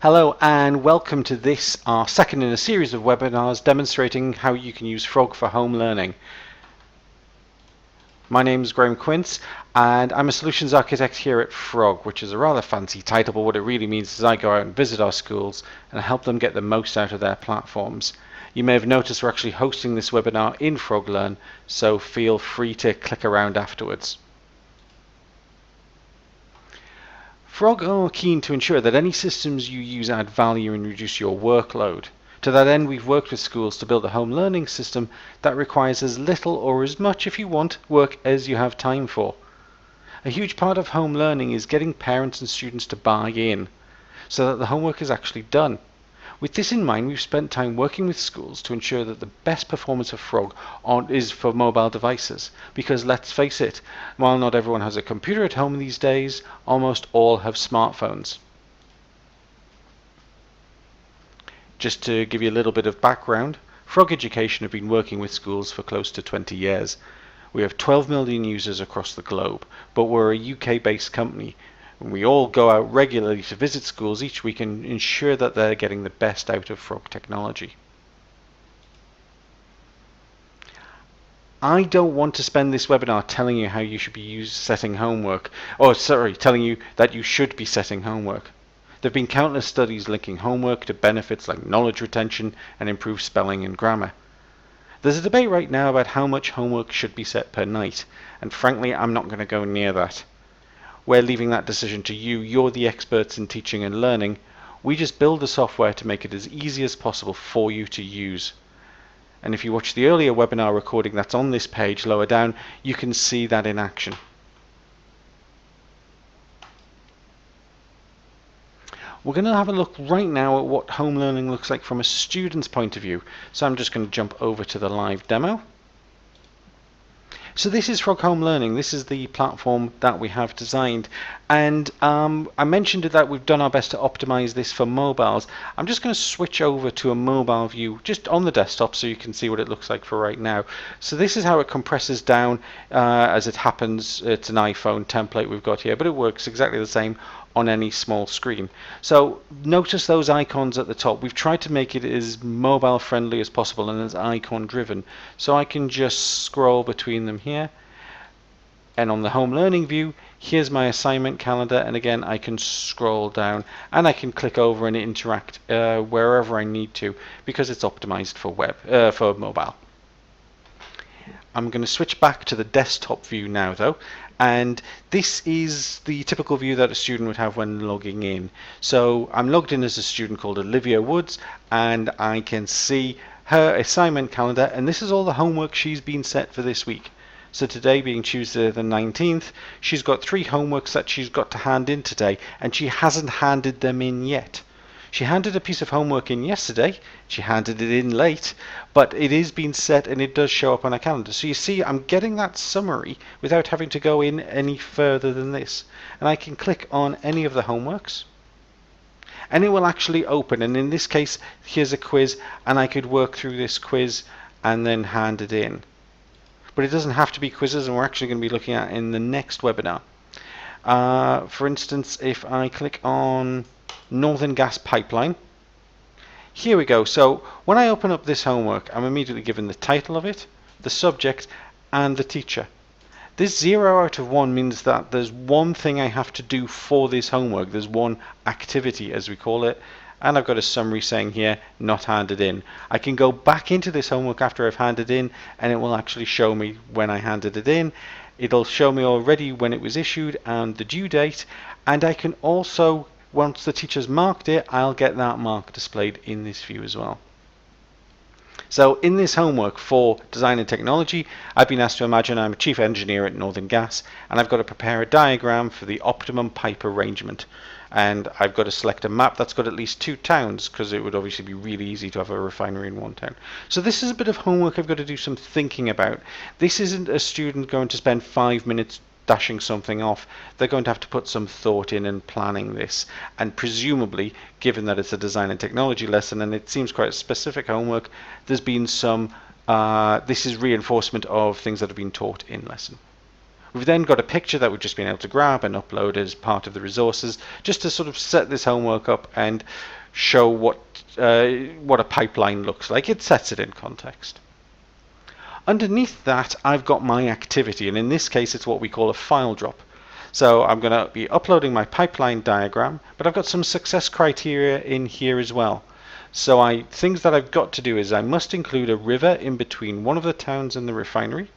Hello and welcome to this, our second in a series of webinars demonstrating how you can use Frog for home learning. My name is Graham Quince and I'm a solutions architect here at Frog, which is a rather fancy title, but what it really means is I go out and visit our schools and help them get the most out of their platforms. You may have noticed we're actually hosting this webinar in FrogLearn, so feel free to click around afterwards. Frog are keen to ensure that any systems you use add value and reduce your workload. To that end, we've worked with schools to build a home learning system that requires as little or as much, if you want, work as you have time for. A huge part of home learning is getting parents and students to buy in so that the homework is actually done. With this in mind, we've spent time working with schools to ensure that the best performance of Frog is for mobile devices. Because let's face it, while not everyone has a computer at home these days, almost all have smartphones. Just to give you a little bit of background, Frog Education have been working with schools for close to 20 years. We have 12 million users across the globe, but we're a UK-based company. We all go out regularly to visit schools each week and ensure that they're getting the best out of Frog technology. I don't want to spend this webinar telling you how you should be setting homework, telling you that you should be setting homework. There have been countless studies linking homework to benefits like knowledge retention and improved spelling and grammar. There's a debate right now about how much homework should be set per night, and frankly, I'm not going to go near that. We're leaving that decision to you. You're the experts in teaching and learning. We just build the software to make it as easy as possible for you to use. And if you watch the earlier webinar recording that's on this page lower down, you can see that in action. We're going to have a look right now at what home learning looks like from a student's point of view. So I'm just going to jump over to the live demo. So this is Frog Home Learning. This is the platform that we have designed, and I mentioned that we've done our best to optimize this for mobiles. I'm just going to switch over to a mobile view just on the desktop so you can see what it looks like for right now. So this is how it compresses down as it happens. It's an iPhone template we've got here, but it works exactly the same on any small screen. So notice those icons at the top. We've tried to make it as mobile friendly as possible and as icon driven. So I can just scroll between them here. And on the home learning view, here's my assignment calendar, and again I can scroll down and I can click over and interact wherever I need to because it's optimized for mobile. I'm going to switch back to the desktop view now though, and this is the typical view that a student would have when logging in. So I'm logged in as a student called Olivia Woods, and I can see her assignment calendar, and this is all the homework she's been set for this week. So today being Tuesday the 19th, she's got 3 homeworks that she's got to hand in today, and she hasn't handed them in yet. She handed a piece of homework in yesterday, she handed it in late, but it is being set and it does show up on her calendar. So you see I'm getting that summary without having to go in any further than this. And I can click on any of the homeworks and it will actually open, and in this case here's a quiz, and I could work through this quiz and then hand it in. But it doesn't have to be quizzes, and we're actually going to be looking at in the next webinar. For instance, if I click on Northern Gas Pipeline, here we go. So when I open up this homework, I'm immediately given the title of it, the subject, and the teacher. This 0 out of 1 means that there's one thing I have to do for this homework. There's one activity, as we call it, and I've got a summary saying here, not handed in. I can go back into this homework after I've handed in, and it will actually show me when I handed it in. It'll show me already when it was issued and the due date, and I can also, once the teacher's marked it, I'll get that mark displayed in this view as well. So in this homework for design and technology, I've been asked to imagine I'm a chief engineer at Northern Gas, and I've got to prepare a diagram for the optimum pipe arrangement. And I've got to select a map that's got at least 2 towns, because it would obviously be really easy to have a refinery in one town. So this is a bit of homework I've got to do some thinking about. This isn't a student going to spend 5 minutes dashing something off. They're going to have to put some thought in and planning this, and presumably, given that it's a design and technology lesson and it seems quite specific homework, there's been some this is reinforcement of things that have been taught in lesson. We've then got a picture that we've just been able to grab and upload as part of the resources, just to sort of set this homework up and show what a pipeline looks like. It sets it in context. Underneath that, I've got my activity, and in this case, it's what we call a file drop. So I'm going to be uploading my pipeline diagram, but I've got some success criteria in here as well. So things that I've got to do is I must include a river in between one of the towns and the refinery.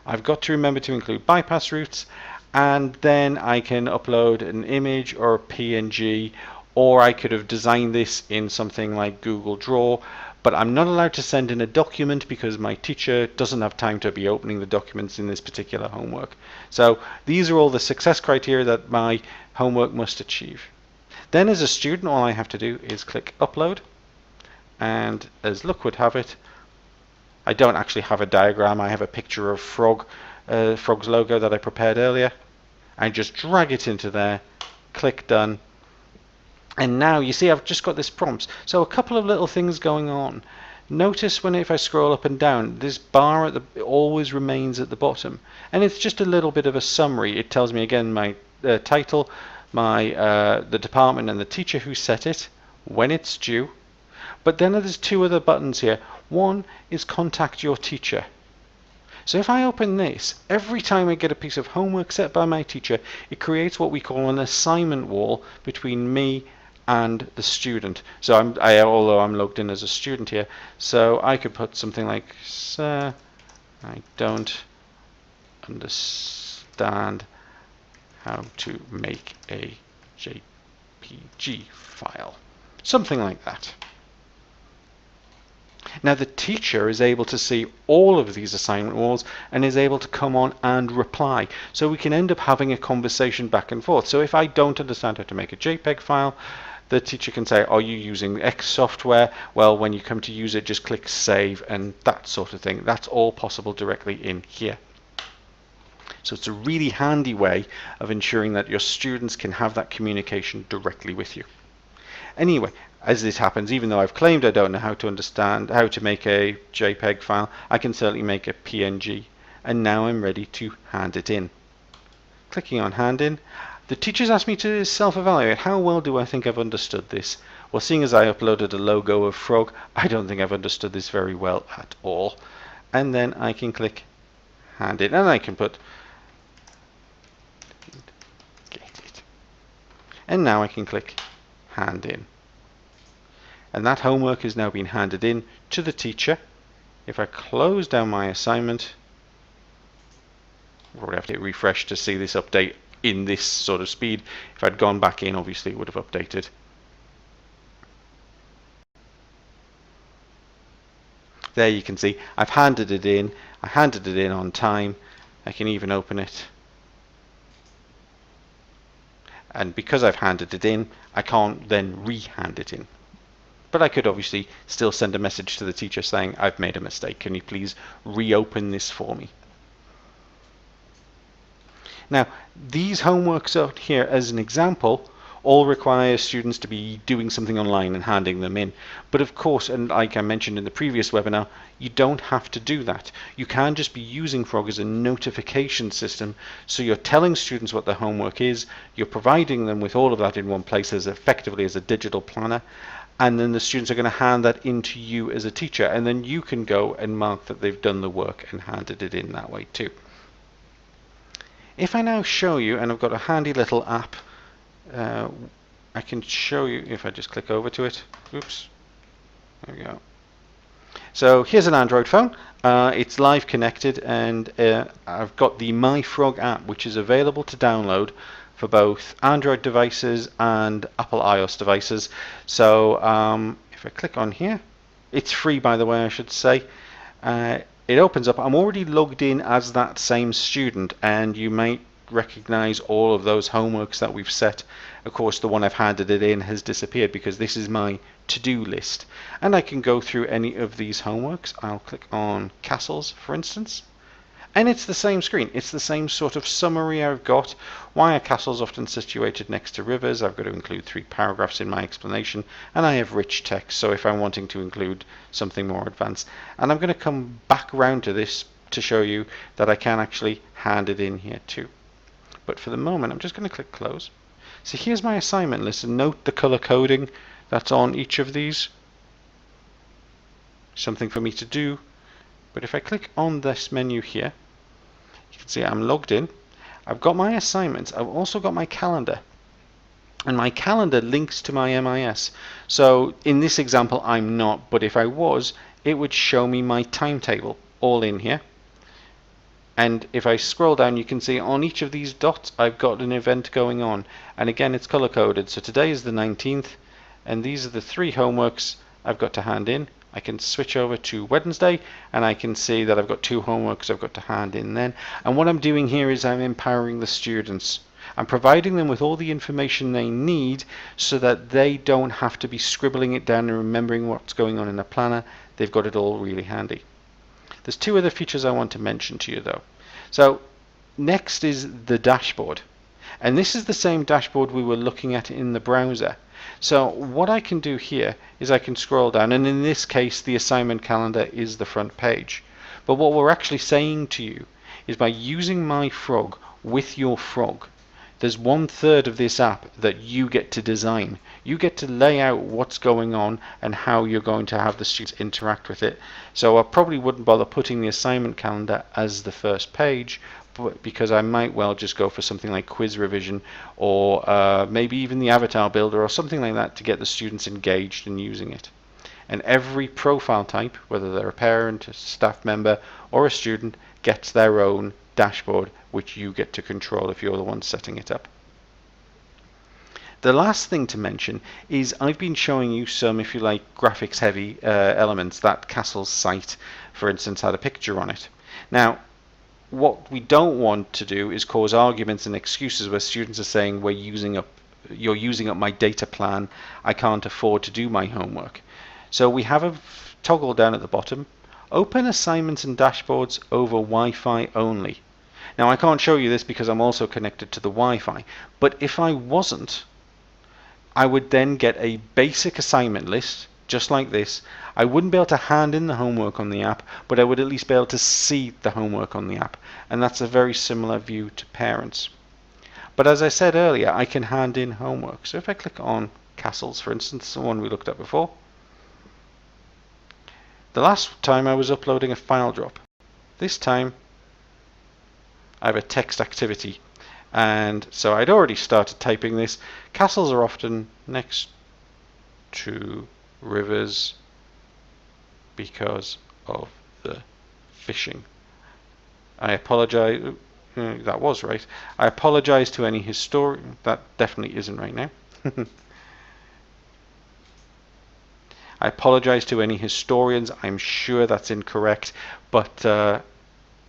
I've got to remember to include bypass routes, and then I can upload an image or a PNG, or I could have designed this in something like Google Draw, but I'm not allowed to send in a document because my teacher doesn't have time to be opening the documents in this particular homework. So these are all the success criteria that my homework must achieve. Then as a student, all I have to do is click upload, and as luck would have it, I don't actually have a diagram. I have a picture of Frog's logo that I prepared earlier. I just drag it into there, click done, and now you see I've just got this prompt. So a couple of little things going on. Notice if I scroll up and down, this bar always remains at the bottom, and it's just a little bit of a summary. It tells me again my title, the department and the teacher who set it, when it's due. But then there's two other buttons here. One is contact your teacher. So if I open this, every time I get a piece of homework set by my teacher, it creates what we call an assignment wall between me and the student. So although I'm logged in as a student here, so I could put something like, "Sir, I don't understand how to make a JPG file." Something like that. Now the teacher is able to see all of these assignment walls and is able to come on and reply. So we can end up having a conversation back and forth. So if I don't understand how to make a JPEG file, the teacher can say, "Are you using X software? Well, when you come to use it, just click save," and that sort of thing. That's all possible directly in here. So it's a really handy way of ensuring that your students can have that communication directly with you. Anyway, as this happens, even though I've claimed I don't know how to make a JPEG file, I can certainly make a PNG, and now I'm ready to hand it in. Clicking on hand in, the teacher's asked me to self-evaluate. How well do I think I've understood this? Well, seeing as I uploaded a logo of Frog, I don't think I've understood this very well at all. And then I can click hand in, and I can put get it. And now I can click hand in. And that homework has now been handed in to the teacher. If I close down my assignment, we'll probably have to hit refresh to see this update in this sort of speed. If I'd gone back in, obviously it would have updated. There you can see I've handed it in. I handed it in on time. I can even open it. And because I've handed it in, I can't then re-hand it in. But I could obviously still send a message to the teacher saying, "I've made a mistake. Can you please reopen this for me?" Now, these homeworks out here, as an example, all require students to be doing something online and handing them in. But of course, and like I mentioned in the previous webinar, you don't have to do that. You can just be using Frog as a notification system. So you're telling students what the homework is, you're providing them with all of that in one place as effectively as a digital planner, and then the students are going to hand that in to you as a teacher, and then you can go and mark that they've done the work and handed it in that way too. If I now show you, and I've got a handy little app, I can show you if I just click over to it. Oops, there we go. So here's an Android phone. It's live connected, and I've got the MyFrog app, which is available to download for both Android devices and Apple iOS devices. So if I click on here, it's free, by the way, I should say. It opens up. I'm already logged in as that same student, and you might recognize all of those homeworks that we've set. Of course, the one I've handed it in has disappeared because this is my to-do list, and I can go through any of these homeworks. I'll click on castles, for instance, and it's the same screen. It's the same sort of summary I've got. Why are castles often situated next to rivers? I've got to include 3 paragraphs in my explanation, and I have rich text, so if I'm wanting to include something more advanced. And I'm going to come back around to this to show you that I can actually hand it in here too. But for the moment, I'm just going to click close. So here's my assignment list, and note the color coding that's on each of these. Something for me to do. But if I click on this menu here, you can see I'm logged in. I've got my assignments. I've also got my calendar. And my calendar links to my MIS. So in this example, I'm not, but if I was, it would show me my timetable all in here. And if I scroll down, you can see on each of these dots, I've got an event going on. And again, it's color coded. So today is the 19th, and these are the 3 homeworks I've got to hand in. I can switch over to Wednesday, and I can see that I've got 2 homeworks I've got to hand in then. And what I'm doing here is I'm empowering the students. I'm providing them with all the information they need so that they don't have to be scribbling it down and remembering what's going on in a planner. They've got it all really handy. There's 2 other features I want to mention to you though. So next is the dashboard. And this is the same dashboard we were looking at in the browser. So what I can do here is I can scroll down, and in this case the assignment calendar is the front page. But what we're actually saying to you is by using my frog with your frog, there's 1/3 of this app that you get to design. You get to lay out what's going on and how you're going to have the students interact with it. So I probably wouldn't bother putting the assignment calendar as the first page, because I might well just go for something like quiz revision, or maybe even the avatar builder or something like that to get the students engaged in using it. And every profile type, whether they're a parent, a staff member, or a student, gets their own dashboard, which you get to control if you're the one setting it up. The last thing to mention is I've been showing you some, if you like, graphics heavy elements. That Castle's site, for instance, had a picture on it. Now, what we don't want to do is cause arguments and excuses where students are saying you're using up my data plan, I can't afford to do my homework. So we have a toggle down at the bottom, open assignments and dashboards over Wi-Fi only. Now I can't show you this because I'm also connected to the Wi-Fi, but if I wasn't, I would then get a basic assignment list just like this. I wouldn't be able to hand in the homework on the app, but I would at least be able to see the homework on the app, and that's a very similar view to parents. But as I said earlier, I can hand in homework. So if I click on Castles, for instance, the one we looked at before, the last time I was uploading a file drop. This time I have a text activity, and so I'd already started typing this. Castles are often next to rivers because of the fishing. I apologize. That was right. I apologize to any historian. That definitely isn't right now. I apologize to any historians. I'm sure that's incorrect, but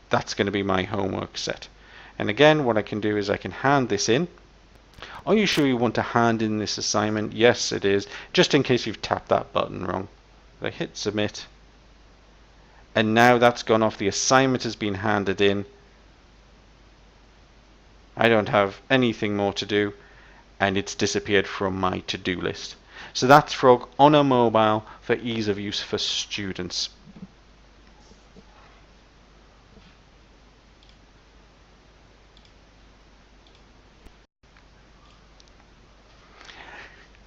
that's going to be my homework set. And again, what I can do is I can hand this in. Are you sure you want to hand in this assignment? Yes, it is. Just in case you've tapped that button wrong. I hit submit. And now that's gone off. The assignment has been handed in. I don't have anything more to do, and it's disappeared from my to-do list. So that's Frog on a mobile for ease of use for students.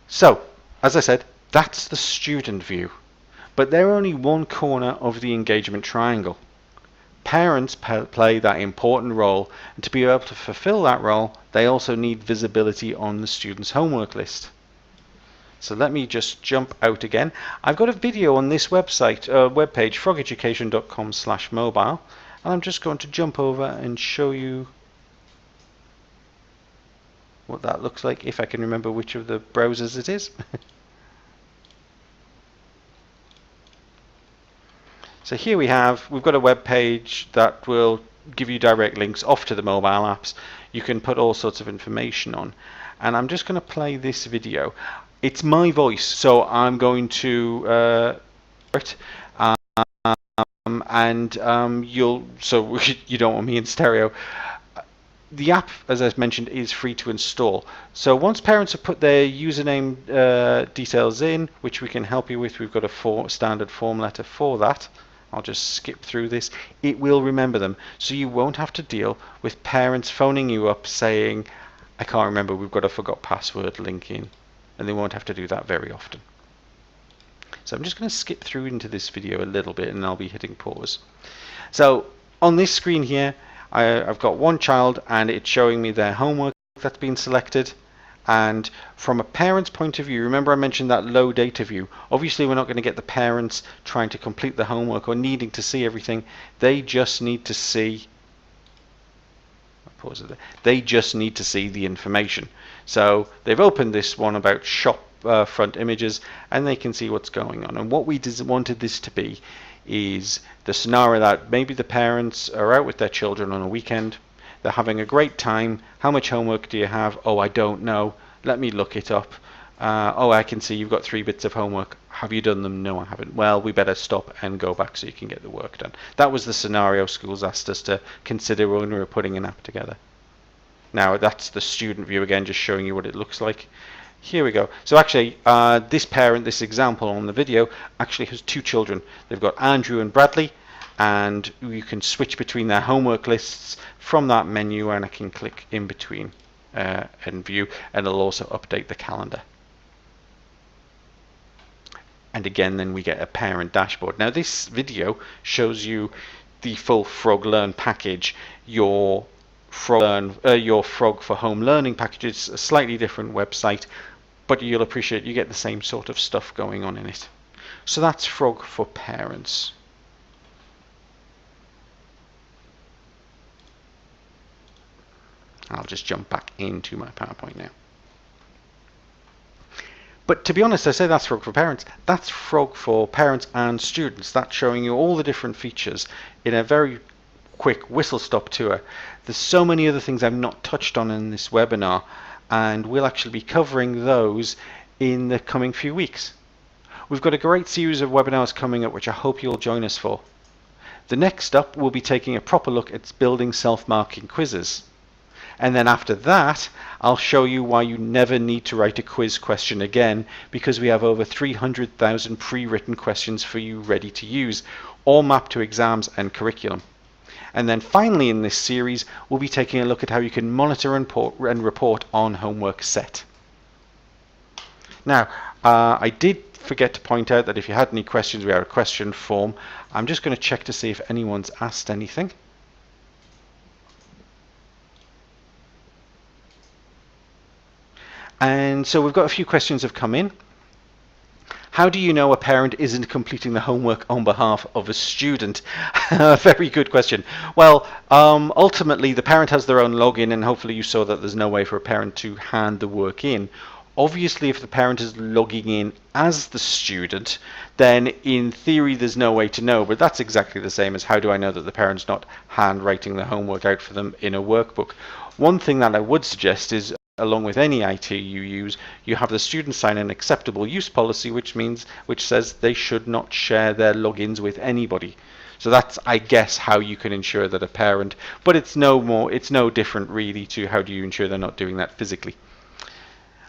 So, as I said, that's the student view, but they're only one corner of the engagement triangle. Parents play that important role, and to be able to fulfill that role, they also need visibility on the student's homework list. So let me just jump out again. I've got a video on this website, webpage, frogeducation.com/mobile, and I'm just going to jump over and show you what that looks like, if I can remember which of the browsers it is. So here we've got a web page that will give you direct links off to the mobile apps. You can put all sorts of information on, and I'm just going to play this video. It's my voice, so I'm going to so you don't want me in stereo. The app, as I mentioned, is free to install. So once parents have put their username details in, which we can help you with, we've got a standard form letter for that. I'll just skip through this. It will remember them, so you won't have to deal with parents phoning you up saying, I can't remember, we've got a forgot password link in, and they won't have to do that very often. So I'm just going to skip through into this video a little bit, and I'll be hitting pause. So on this screen here, I've got one child, and it's showing me their homework that's been selected. And from a parent's point of view, remember I mentioned that low data view. Obviously we're not going to get the parents trying to complete the homework or needing to see everything. They just need to see, pause it there. They just need to see the information. So they've opened this one about shop front images, and they can see what's going on. And what we wanted this to be is the scenario that maybe the parents are out with their children on a weekend. They're having a great time. How much homework do you have? Oh, I don't know. Let me look it up. Oh, I can see you've got 3 bits of homework. Have you done them? No, I haven't. Well, we better stop and go back so you can get the work done. That was the scenario schools asked us to consider when we were putting an app together. Now, that's the student view again, just showing you what it looks like. Here we go. So actually, this parent, this example on the video, actually has 2 children. They've got Andrew and Bradley, and you can switch between their homework lists from that menu, and I can click in between and view, and it'll also update the calendar. And again, then we get a parent dashboard. Now this video shows you the full Frog Learn package. Your Frog for Home Learning package is a slightly different website, but you'll appreciate you get the same sort of stuff going on in it. So that's Frog for Parents. I'll just jump back into my PowerPoint now. But to be honest, I say that's Frog for Parents. That's Frog for Parents and Students. That's showing you all the different features in a very quick whistle-stop tour. There's so many other things I've not touched on in this webinar, and we'll actually be covering those in the coming few weeks. We've got a great series of webinars coming up, which I hope you'll join us for. The next up, we'll be taking a proper look at building self-marking quizzes. And then after that, I'll show you why you never need to write a quiz question again, because we have over 300,000 pre-written questions for you ready to use, all mapped to exams and curriculum. And then finally in this series, we'll be taking a look at how you can monitor and report on homework set. Now, I did forget to point out that if you had any questions, we have a question form. I'm just going to check to see if anyone's asked anything. And so we've got a few questions have come in. How do you know a parent isn't completing the homework on behalf of a student? Very good question. Well, ultimately the parent has their own login, and hopefully you saw that there's no way for a parent to hand the work in. Obviously, if the parent is logging in as the student, then in theory there's no way to know, but that's exactly the same as how do I know that the parent's not handwriting the homework out for them in a workbook. One thing that I would suggest is, along with any IT you use, you have the student sign an acceptable use policy, which says they should not share their logins with anybody. So that's, I guess, how you can ensure that a parent, but it's no different really to how do you ensure they're not doing that physically.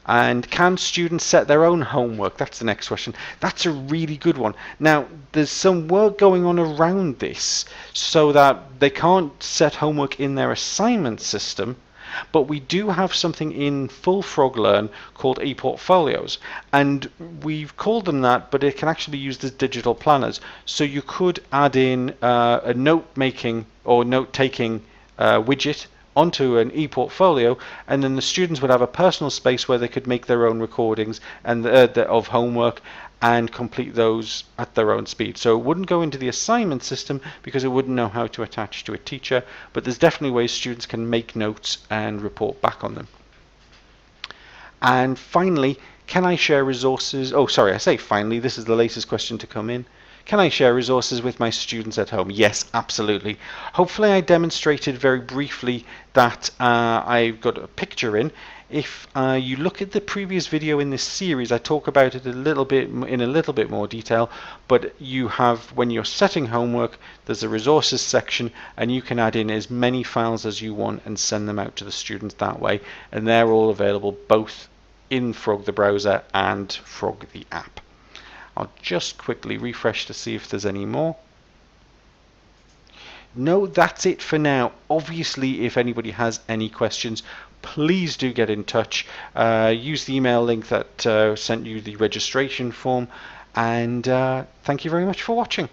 And can students set their own homework? That's the next question. That's a really good one. Now, there's some work going on around this so that they can't set homework in their assignment system, but we do have something in full Frog Learn called e-portfolios, and we've called them that, but it can actually be used as digital planners. So you could add in a note-making or note-taking widget onto an e-portfolio, and then the students would have a personal space where they could make their own recordings and of homework and complete those at their own speed. So it wouldn't go into the assignment system because it wouldn't know how to attach to a teacher, but there's definitely ways students can make notes and report back on them. And finally, can I share resources? Oh, sorry, I say finally, this is the latest question to come in. Can I share resources with my students at home? Yes, absolutely. Hopefully I demonstrated very briefly that I've got a picture in. If you look at the previous video in this series, I talk about it in a little bit more detail, but you have, when you're setting homework, there's a resources section, and you can add in as many files as you want and send them out to the students that way, and they're all available both in Frog the browser and Frog the app. I'll just quickly refresh to see if there's any more. no, that's it for now. Obviously, if anybody has any questions, please do get in touch. Use the email link that sent you the registration form, and thank you very much for watching.